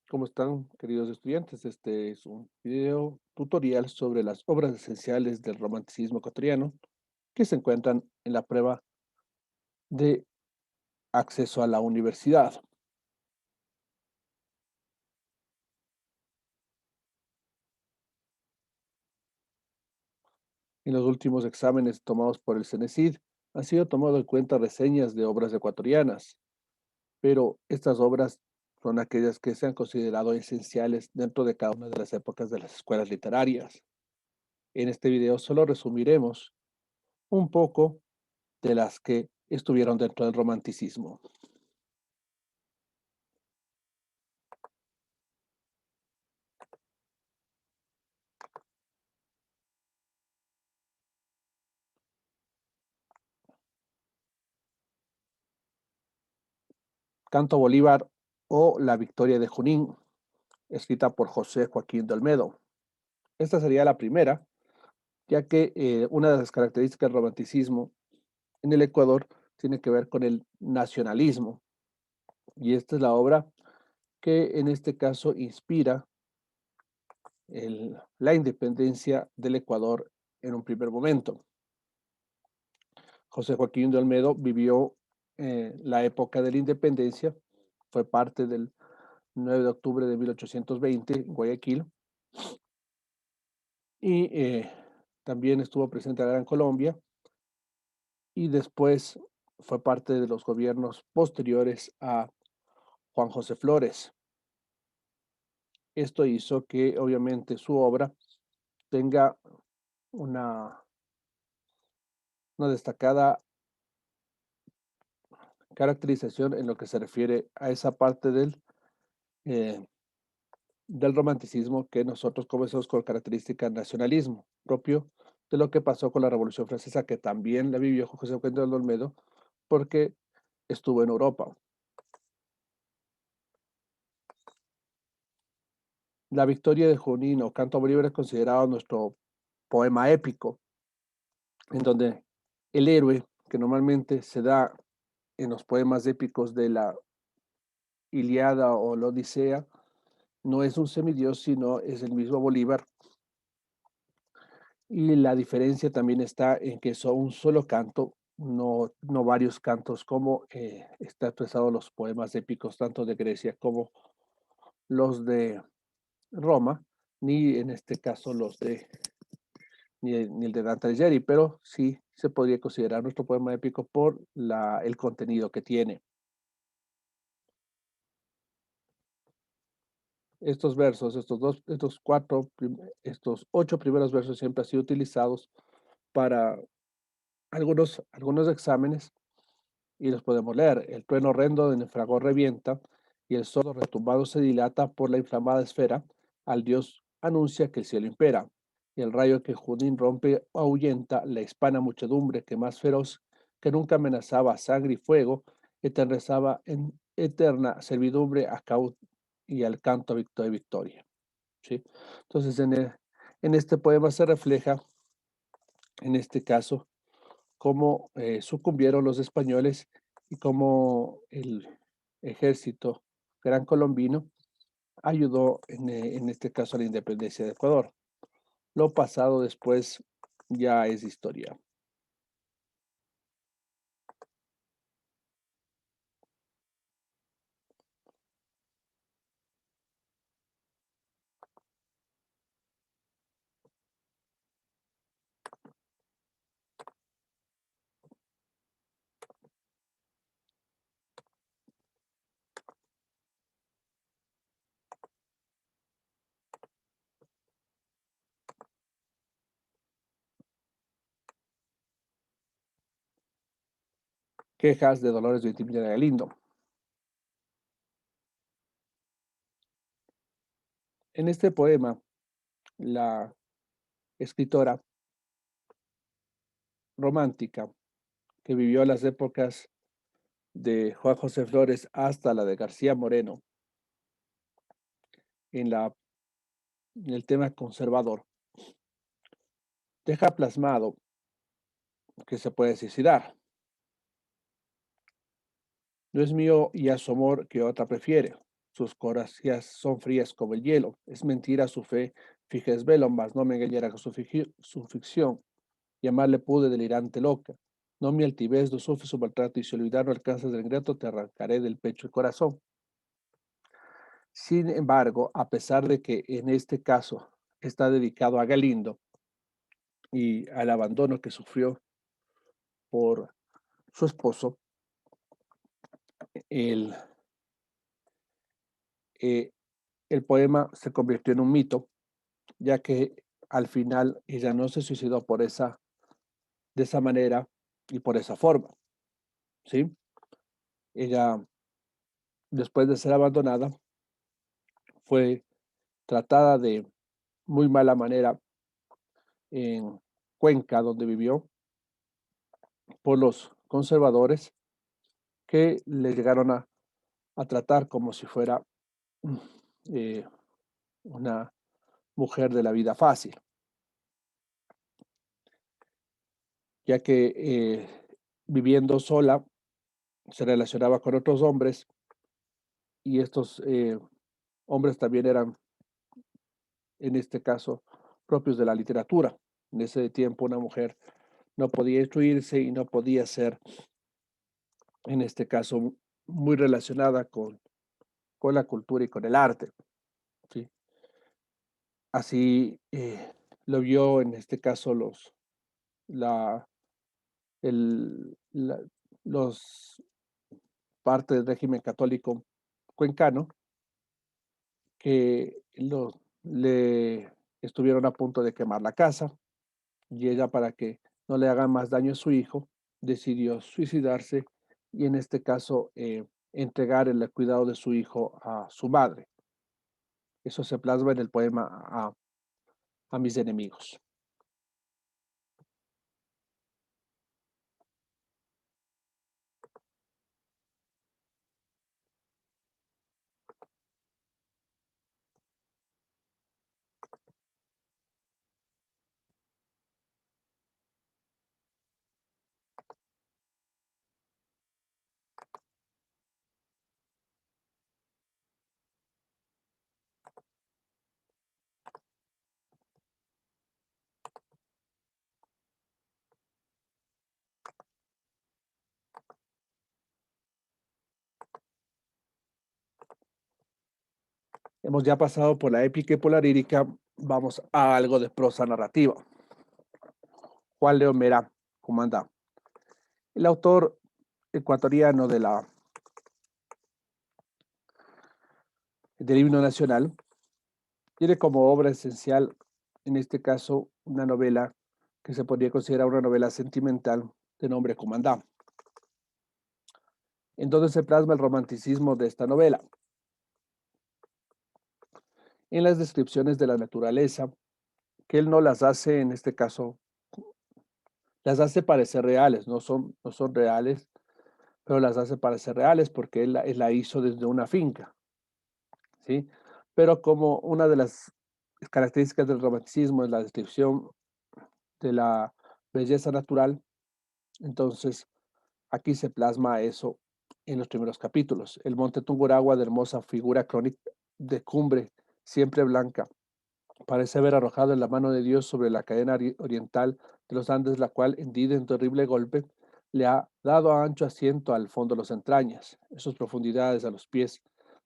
¿Cómo están, queridos estudiantes? Este es un video tutorial sobre las obras esenciales del romanticismo ecuatoriano que se encuentran en la prueba de acceso a la universidad. En los últimos exámenes tomados por el CENESID han sido tomadas en cuenta reseñas de obras ecuatorianas, pero estas obras son aquellas que se han considerado esenciales dentro de cada una de las épocas de las escuelas literarias. En este video solo resumiremos un poco de las que estuvieron dentro del romanticismo. Canto Bolívar o La Victoria de Junín, escrita por José Joaquín de Olmedo. Esta sería la primera, ya que una de las características del romanticismo en el Ecuador tiene que ver con el nacionalismo. Y esta es la obra que en este caso inspira la independencia del Ecuador en un primer momento. José Joaquín de Olmedo vivió la época de la independencia, fue parte del 9 de octubre de 1820 en Guayaquil y también estuvo presente en la Gran Colombia y después fue parte de los gobiernos posteriores a Juan José Flores. Esto hizo que obviamente su obra tenga una, una destacada caracterización en lo que se refiere a esa parte eh, del romanticismo que nosotros conocemos con característica nacionalismo, propio de lo que pasó con la Revolución Francesa, que también la vivió José Eugenio de Olmedo, porque estuvo en Europa. La Victoria de Junín o Canto a Bolívar es considerado nuestro poema épico, en donde el héroe, que normalmente se da en los poemas épicos de la Iliada o la Odisea, no es un semidios, sino es el mismo Bolívar. Y la diferencia también está en que son un solo canto, no varios cantos, como está expresado en los poemas épicos, tanto de Grecia como los de Roma, ni en este caso ni el de Dante Alighieri, pero sí se podría considerar nuestro poema épico por el contenido que tiene. Estos versos, estos 8 primeros versos siempre han sido utilizados para algunos exámenes y los podemos leer. El trueno horrendo del fragor revienta y el sol retumbado se dilata por la inflamada esfera. Al dios anuncia que el cielo impera. Y el rayo que Judín rompe ahuyenta la hispana muchedumbre que más feroz que nunca amenazaba sangre y fuego, eternizaba en eterna servidumbre a caud y al canto a victoria y victoria. ¿Sí? Entonces, en este poema se refleja, en este caso, cómo sucumbieron los españoles y cómo el ejército gran colombino ayudó en este caso a la independencia de Ecuador. Lo pasado después ya es historia. Quejas de Dolores Vitimilla de Galindo. En este poema, la escritora romántica que vivió las épocas de Juan José Flores hasta la de García Moreno en, en el tema conservador, deja plasmado que se puede suicidar. No es mío y a su amor que otra prefiere. sus corazas son frías como el hielo. Es mentira su fe, fija es velo, mas no me engañará con su ficción. Llamarle pude delirante loca. No mi altivez no sufre su maltrato, y si olvidar no alcanzas del ingrato, te arrancaré del pecho el corazón. Sin embargo, a pesar de que en este caso está dedicado a Galindo y al abandono que sufrió por su esposo, el, eh, el poema se convirtió en un mito, ya que al final ella no se suicidó de esa manera y por esa forma, ¿sí? Ella, después de ser abandonada, fue tratada de muy mala manera en Cuenca, donde vivió, por los conservadores que le llegaron a tratar como si fuera eh, una mujer de la vida fácil, ya que viviendo sola se relacionaba con otros hombres y estos hombres también eran, en este caso, propios de la literatura. En ese tiempo una mujer no podía instruirse y no podía ser, en este caso, muy relacionada con la cultura y con el arte, ¿sí? Así lo vio en este caso la, la, los parte del régimen católico cuencano que le estuvieron a punto de quemar la casa y ella, para que no le hagan más daño a su hijo, decidió suicidarse y en este caso entregar el cuidado de su hijo a su madre. Eso se plasma en el poema a mis enemigos. Hemos ya pasado por la épica y por la lírica, vamos a algo de prosa narrativa. Juan León Merá, comanda. El autor ecuatoriano del himno nacional tiene como obra esencial, en este caso, una novela que se podría considerar una novela sentimental de nombre Comandá, en donde se plasma el romanticismo de esta novela, en las descripciones de la naturaleza, que él no las hace, en este caso, las hace parecer reales, no son reales, pero las hace parecer reales porque él la hizo desde una finca, ¿sí? Pero como una de las características del romanticismo es la descripción de la belleza natural, entonces aquí se plasma eso en los primeros capítulos. El monte Tungurahua, de hermosa figura crónica de cumbre, siempre blanca, parece haber arrojado en la mano de Dios sobre la cadena oriental de los Andes, la cual, hendida en terrible golpe, le ha dado ancho asiento al fondo de las entrañas, en sus profundidades a los pies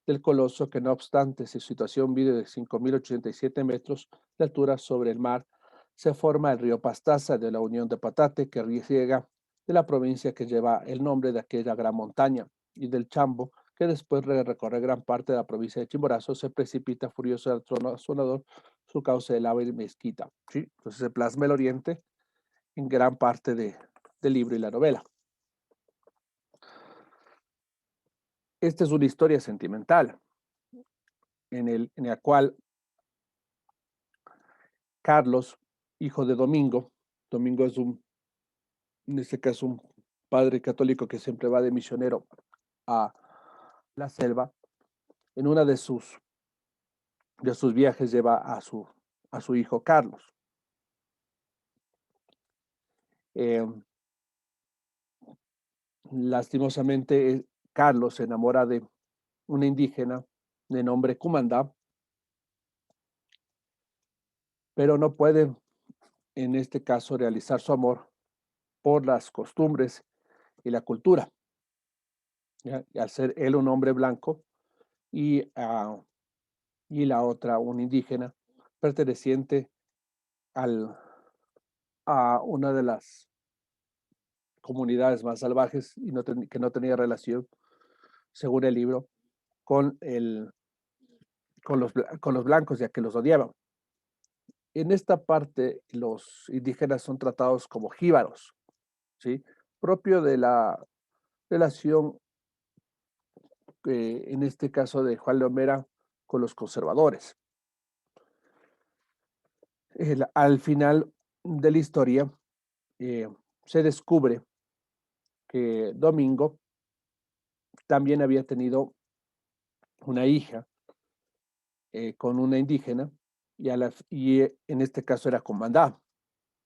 del coloso, que no obstante su situación mide de 5.087 metros de altura sobre el mar, se forma el río Pastaza de la Unión de Patate, que riega de la provincia que lleva el nombre de aquella gran montaña, y del Chambo, que después de recorrer gran parte de la provincia de Chimborazo, se precipita furioso al trono sonador su cauce de lava y mezquita. ¿Sí? Entonces se plasma el oriente en gran parte del libro y la novela. Esta es una historia sentimental en la cual Carlos, hijo de Domingo, Domingo es en este caso, un padre católico que siempre va de misionero a la selva, en una de sus viajes lleva a su hijo Carlos. Eh, Lastimosamente, Carlos se enamora de una indígena de nombre Cumandá, pero no puede, en este caso, realizar su amor por las costumbres y la cultura. ¿Ya? Y al ser él un hombre blanco y, y la otra un indígena perteneciente al, a una de las comunidades más salvajes y que no tenía relación, según el libro, con, con los blancos, ya que los odiaban. En esta parte, los indígenas son tratados como jíbaros, ¿sí? Propio de la relación, en este caso de Juan Leomera, con los conservadores. Al final de la historia, eh, se descubre que Domingo también había tenido una hija con una indígena y en este caso era comandada.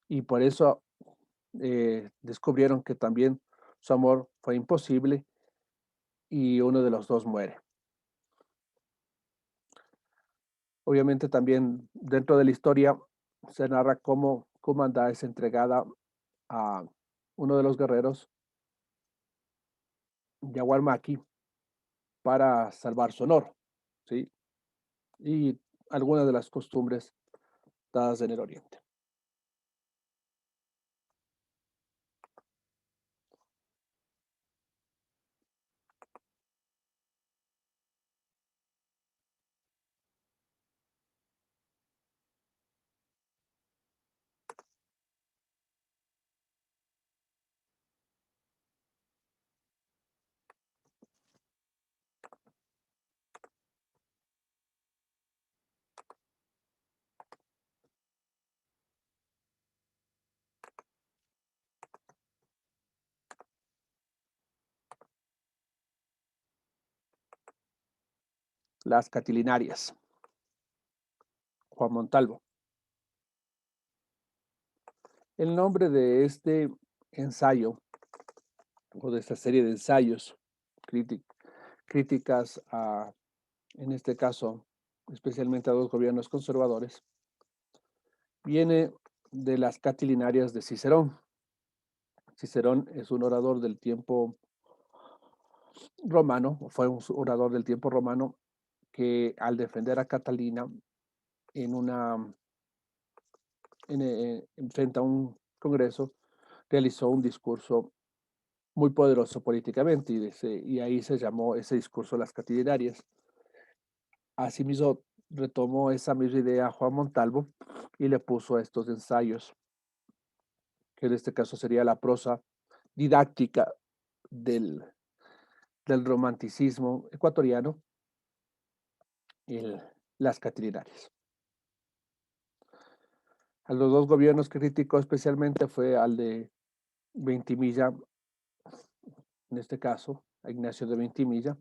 Y por eso descubrieron que también su amor fue imposible y uno de los dos muere. Obviamente también dentro de la historia se narra cómo Kumanda es entregada a uno de los guerreros, Yaguar Maki, para salvar su honor, ¿sí? Y algunas de las costumbres dadas en el Oriente. Las catilinarias, Juan Montalvo. El nombre de este ensayo o de esta serie de ensayos críticas a, en este caso, especialmente a dos gobiernos conservadores, viene de las catilinarias de Cicerón. Cicerón es un orador del tiempo romano, fue un orador del tiempo romano que al defender a Catalina en frente a un congreso, realizó un discurso muy poderoso políticamente y ahí se llamó ese discurso las catilinarias. Asimismo, retomó esa misma idea Juan Montalvo y le puso a estos ensayos, que en este caso sería la prosa didáctica del, del romanticismo ecuatoriano, el, las catilinarias. A los dos gobiernos que criticó especialmente fue al de Ventimilla, en este caso, a Ignacio de Ventimilla,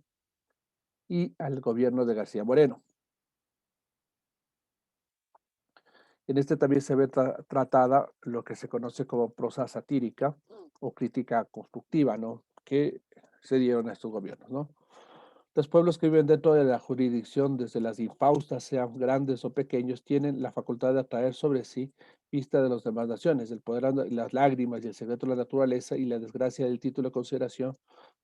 y al gobierno de García Moreno. En este también se ve tratada lo que se conoce como prosa satírica o crítica constructiva, ¿no? Que se dieron a estos gobiernos, ¿no? Los pueblos que viven dentro de la jurisdicción, desde las infaustas, sean grandes o pequeños, tienen la facultad de atraer sobre sí vista de las demás naciones, el poder, las lágrimas y el secreto de la naturaleza y la desgracia del título de consideración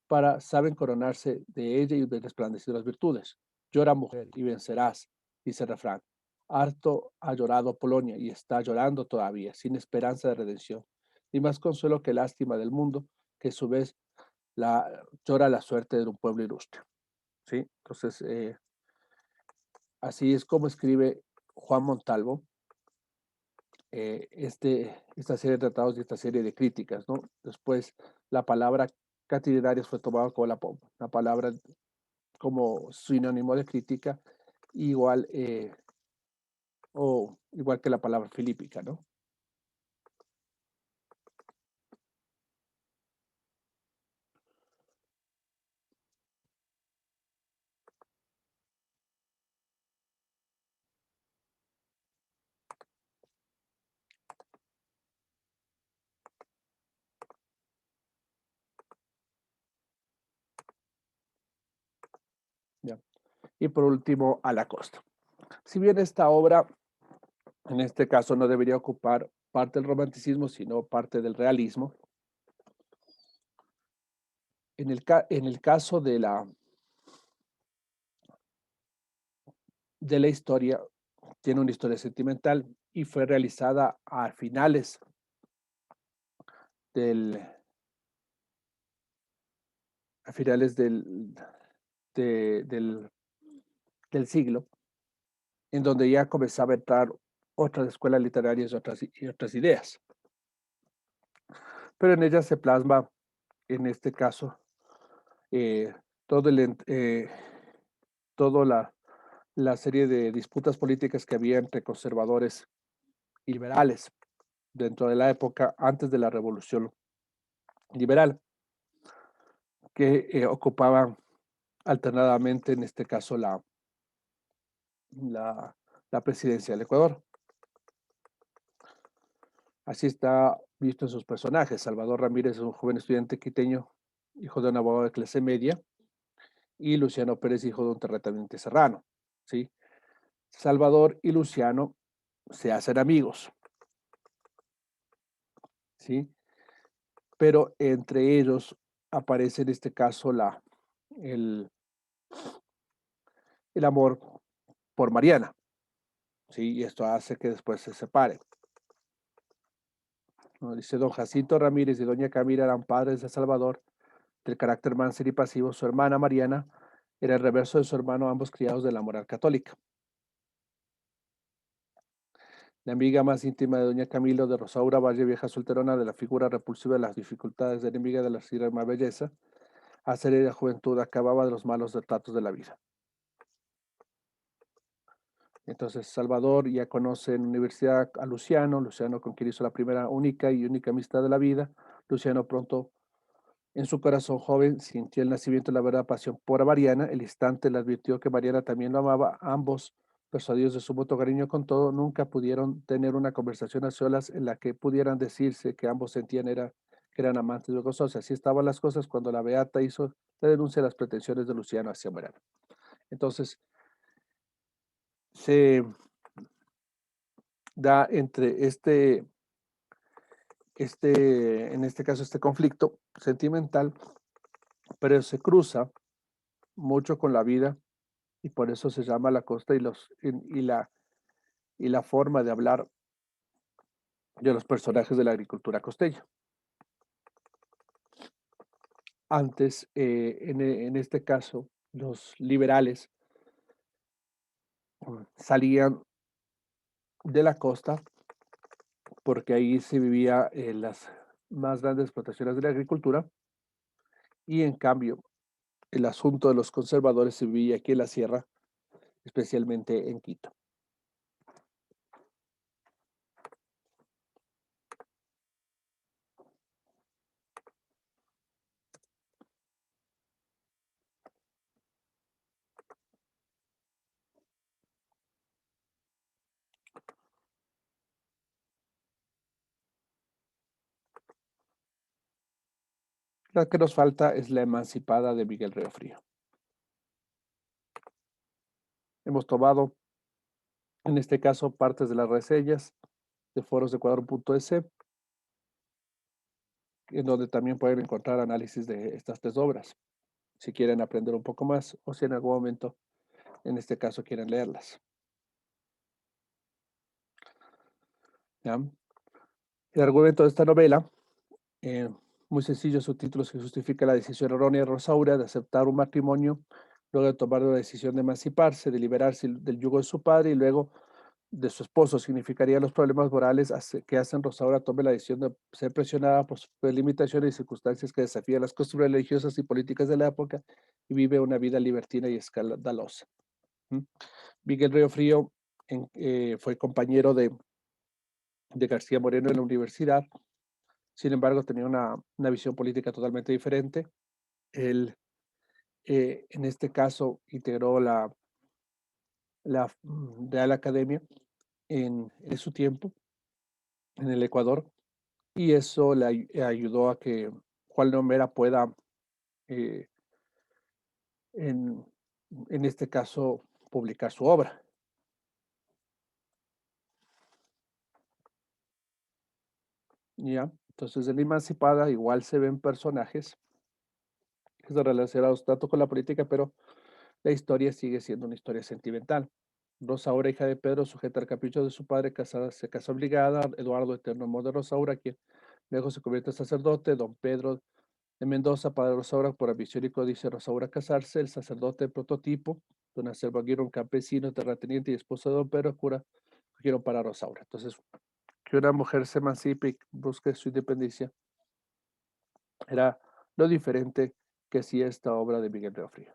para saben coronarse de ella y de resplandecer las virtudes. Llora mujer y vencerás, dice el refrán. Harto ha llorado Polonia y está llorando todavía, sin esperanza de redención, ni más consuelo que lástima del mundo, que a su vez llora la suerte de un pueblo ilustre. ¿Sí? Entonces, así es como escribe Juan Montalvo esta serie de tratados y esta serie de críticas, ¿no? Después, la palabra catedrarios fue tomada como la palabra como sinónimo de crítica, igual, o igual que la palabra filípica, ¿no? ¿Ya? y por último a la costa. Si bien esta obra, en este caso, no debería ocupar parte del romanticismo, sino parte del realismo, en el caso de la historia, tiene una historia sentimental y fue realizada del, a finales de- del, del siglo, en donde ya comenzaba a entrar otras escuelas literarias y otras ideas. Pero en ella se plasma, en este caso, eh, todo el, toda la serie de disputas políticas que había entre conservadores y liberales dentro de la época antes de la Revolución Liberal, que ocupaban alternadamente, en este caso, la, la presidencia del Ecuador. Así está visto en sus personajes. Salvador Ramírez es un joven estudiante quiteño, hijo de un abogado de clase media, y Luciano Pérez, hijo de un terrateniente serrano. ¿Sí? Salvador y Luciano se hacen amigos, ¿sí? Pero entre ellos aparece en este caso el, el amor por Mariana, ¿sí? Y esto hace que después se separen. ¿No? Dice don Jacinto Ramírez y doña Camila eran padres de Salvador, del carácter manso y pasivo. Su hermana Mariana era el reverso de su hermano, ambos criados de la moral católica. La amiga más íntima de doña Camilo, de Rosaura Valle, vieja solterona, de la figura repulsiva de las dificultades de enemiga de la extrema belleza, a ser de la juventud, acababa de los malos retratos de la vida. Entonces Salvador ya conoce en la universidad a Luciano, Luciano con quien hizo la primera única amistad de la vida. Luciano pronto en su corazón joven sintió el nacimiento de la verdadera pasión por Mariana. El instante le advirtió que Mariana también lo amaba. Ambos, persuadidos de su mutuo cariño con todo, nunca pudieron tener una conversación a solas en la que pudieran decirse que ambos sentían que eran amantes de gozosos. Así estaban las cosas cuando la Beata hizo la denuncia de las pretensiones de Luciano hacia Mariana. Entonces, se da entre en este caso, este conflicto sentimental, pero se cruza mucho con la vida y por eso se llama la costa y la forma de hablar de los personajes de la agricultura costeña. Antes, en este caso, los liberales salían de la costa porque ahí se vivía las más grandes explotaciones de la agricultura y en cambio el asunto de los conservadores se vivía aquí en la sierra, especialmente en Quito. La que nos falta es la emancipada de Miguel Río Frío. Hemos tomado, en este caso, partes de las reseñas de forosdeecuador.es, en donde también pueden encontrar análisis de estas tres obras, si quieren aprender un poco más o si en algún momento, en este caso, quieren leerlas. ¿Ya? El argumento de esta novela, eh, muy sencillo, su título se justifica la decisión errónea de Rosaura de aceptar un matrimonio, luego de tomar la decisión de emanciparse, de liberarse del yugo de su padre y luego de su esposo. Significaría los problemas morales que hacen Rosaura tome la decisión de ser presionada por sus limitaciones y circunstancias que desafían las costumbres religiosas y políticas de la época y vive una vida libertina y escandalosa. ¿Mm? Miguel Río Frío fue compañero de García Moreno en la universidad. Sin embargo, tenía una visión política totalmente diferente. Él, en este caso, integró la Real Academia en su tiempo en el Ecuador y eso le ayudó a que Juan Lomera pueda eh, en, en este caso, publicar su obra. ¿Ya? Entonces, en La Emancipada igual se ven personajes que están relacionados tanto con la política, pero la historia sigue siendo una historia sentimental. Rosaura, hija de Pedro, sujeta al capricho de su padre, casada, se casa obligada. Eduardo, eterno amor de Rosaura, quien luego se convierte en sacerdote. Don Pedro de Mendoza, padre de Rosaura, por ambición y codicia Rosaura casarse. El sacerdote prototipo, don Anselmo Aguirre, un campesino, terrateniente y esposo de don Pedro, cura, cogieron para Rosaura. Entonces, que una mujer se emancipe y busque su independencia era lo diferente que hacía esta obra de Miguel Riofrío.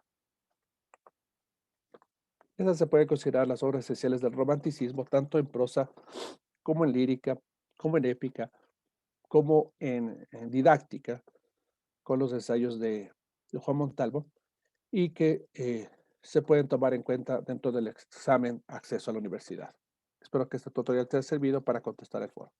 Esas se pueden considerar las obras esenciales del romanticismo, tanto en prosa como en lírica, como en épica, como en didáctica, con los ensayos de Juan Montalvo, y que se pueden tomar en cuenta dentro del examen acceso a la universidad. Espero que este tutorial te haya servido para contestar el foro.